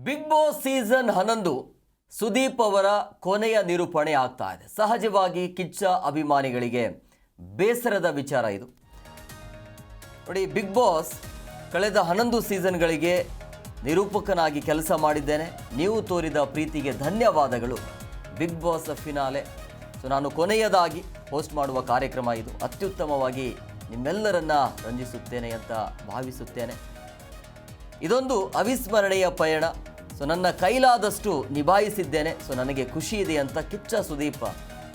Big boss season 11 Sudeep ಅವರ ಕೊನೆಯ ನಿರೂಪಣೆ ಆಗ್ತಾ ಇದೆ. ಸಹಜವಾಗಿ ಕಿಚ್ಚ ಅಭಿಮಾನಿಗಳಿಗೆ ಬೇಸರದ ವಿಚಾರ ಇದು. ನೋಡಿ, ಬಿಗ್ ಬಾಸ್ ಕಳೆದ 11 ಸೀಸನ್ಗಳಿಗೆ ನಿರೂಪಕನಾಗಿ ಕೆಲಸ ಮಾಡಿದ್ದೇನೆ. ನೀವು ತೋರಿದ ಪ್ರೀತಿಗೆ ಧನ್ಯವಾದಗಳು. ಬಿಗ್ ಬಾಸ್ ಫಿನಾಲೆ ನಾನು ಕೊನೆಯದಾಗಿ ಹೋಸ್ಟ್ ಮಾಡುವ ಕಾರ್ಯಕ್ರಮ ಇದು. ಅತ್ಯುತ್ತಮವಾಗಿ ನಿಮ್ಮೆಲ್ಲರನ್ನ ರಂಜಿಸುತ್ತೇನೆ ಅಂತ ಭಾವಿಸುತ್ತೇನೆ. ಇದೊಂದು ಅವಿಸ್ಮರಣೀಯ ಪಯಣ. ನನ್ನ ಕೈಲಾದಷ್ಟು ನಿಭಾಯಿಸಿದ್ದೇನೆ. ನನಗೆ ಖುಷಿ ಇದೆ ಅಂತ ಕಿಚ್ಚ ಸುದೀಪ್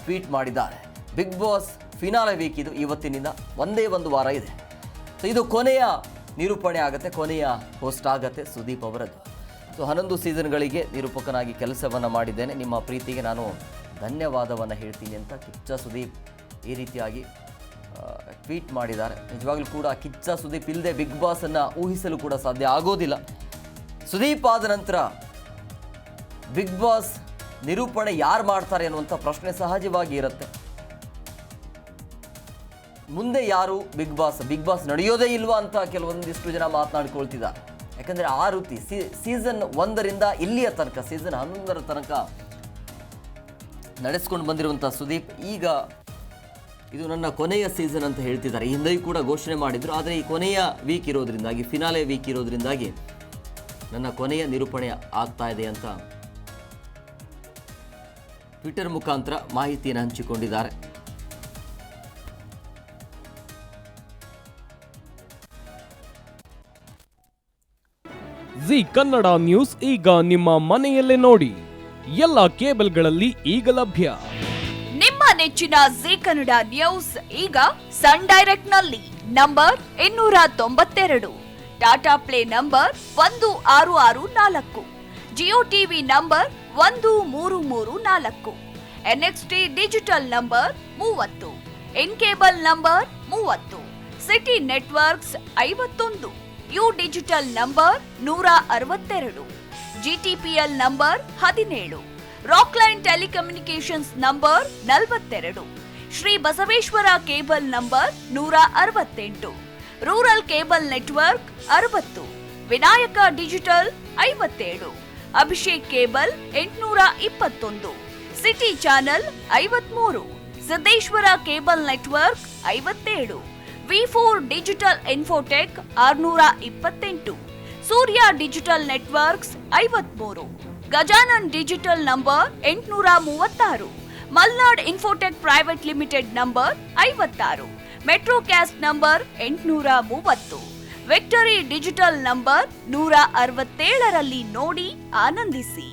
ಟ್ವೀಟ್ ಮಾಡಿದ್ದಾರೆ. ಬಿಗ್ ಬಾಸ್ ಫಿನಾಲೆ ವೀಕ್ ಇದು. ಇವತ್ತಿನಿಂದ ಒಂದೇ ಒಂದು ವಾರ ಇದೆ. ಇದು ಕೊನೆಯ ನಿರೂಪಣೆ ಆಗುತ್ತೆ, ಕೊನೆಯ ಹೋಸ್ಟ್ ಆಗುತ್ತೆ ಸುದೀಪ್ ಅವರದ್ದು. 11 ಸೀಸನ್ಗಳಿಗೆ ನಿರೂಪಕನಾಗಿ ಕೆಲಸವನ್ನು ಮಾಡಿದ್ದೇನೆ. ನಿಮ್ಮ ಪ್ರೀತಿಗೆ ನಾನು ಧನ್ಯವಾದವನ್ನು ಹೇಳ್ತೀನಿ ಅಂತ ಕಿಚ್ಚ ಸುದೀಪ್ ಈ ರೀತಿಯಾಗಿ ಟ್ವೀಟ್ ಮಾಡಿದ್ದಾರೆ. ನಿಜವಾಗ್ಲೂ ಕೂಡ ಕಿಚ್ಚ ಸುದೀಪ್ ಇಲ್ಲದೆ ಬಿಗ್ ಬಾಸನ್ನು ಊಹಿಸಲು ಕೂಡ ಸಾಧ್ಯ ಆಗೋದಿಲ್ಲ. ಸುದೀಪ್ ಆದ ನಂತರ ಬಿಗ್ ಬಾಸ್ ನಿರೂಪಣೆ ಯಾರು ಮಾಡ್ತಾರೆ ಅನ್ನುವಂಥ ಪ್ರಶ್ನೆ ಸಹಜವಾಗಿ ಇರುತ್ತೆ. ಮುಂದೆ ಯಾರು ಬಿಗ್ ಬಾಸ್ ನಡೆಯೋದೇ ಇಲ್ವಾ ಅಂತ ಕೆಲವೊಂದಿಷ್ಟು ಜನ ಮಾತನಾಡಿಕೊಳ್ತಿದ್ದಾರೆ. ಯಾಕಂದರೆ ಆ ರೀತಿ ಸೀಸನ್ 1ರಿಂದ ಇಲ್ಲಿಯ ತನಕ ಸೀಸನ್ 11ರ ತನಕ ನಡೆಸ್ಕೊಂಡು ಬಂದಿರುವಂಥ ಸುದೀಪ್ ಈಗ ಇದು ನನ್ನ ಕೊನೆಯ ಸೀಸನ್ ಅಂತ ಹೇಳ್ತಿದ್ದಾರೆ. ಈ ಹಿಂದೆ ಕೂಡ ಘೋಷಣೆ ಮಾಡಿದ್ರು. ಆದರೆ ಈ ಕೊನೆಯ ವೀಕ್ ಇರೋದ್ರಿಂದಾಗಿ, ಫಿನಾಲೆ ವೀಕ್ ಇರೋದ್ರಿಂದಾಗಿ ನನ್ನ ಕೊನೆಯ ನಿರೂಪಣೆ ಆಗ್ತಾ ಇದೆ ಅಂತ ಟ್ವಿಟರ್ ಮುಖಾಂತರ ಮಾಹಿತಿಯನ್ನು ಹಂಚಿಕೊಂಡಿದ್ದಾರೆ. ಜಿ ಕನ್ನಡ ನ್ಯೂಸ್ ಈಗ ನಿಮ್ಮ ಮನೆಯಲ್ಲೇ ನೋಡಿ. ಎಲ್ಲ ಕೇಬಲ್ಗಳಲ್ಲಿ ಈಗ ಲಭ್ಯ. ನಿಮ್ಮ ನೆಚ್ಚಿನ ಜಿ ಕನ್ನಡ ನ್ಯೂಸ್ ಈಗ ಸನ್ ಡೈರೆಕ್ಟ್ ನಲ್ಲಿ number 292, Tata Play number 1664, Jio TV number 1334, NXT digital number 30, N cable number 30, city networks 51, U digital number 162, GTPL number 17, Rockline telecommunications number 42, Shri Basaveshwara cable number 168, rural cable network 60, Vinayaka digital 57, Abhishek cable 821, city channel 53, Siddeshwara cable network 57, ವಿ4 digital infotech 628, Surya digital networks 53, Gajanan digital number 836, Malnad infotech private limited number 56, metro cast number 830, victory digital number 167ರಲ್ಲಿ ನೋಡಿ ಆನಂದಿಸಿ.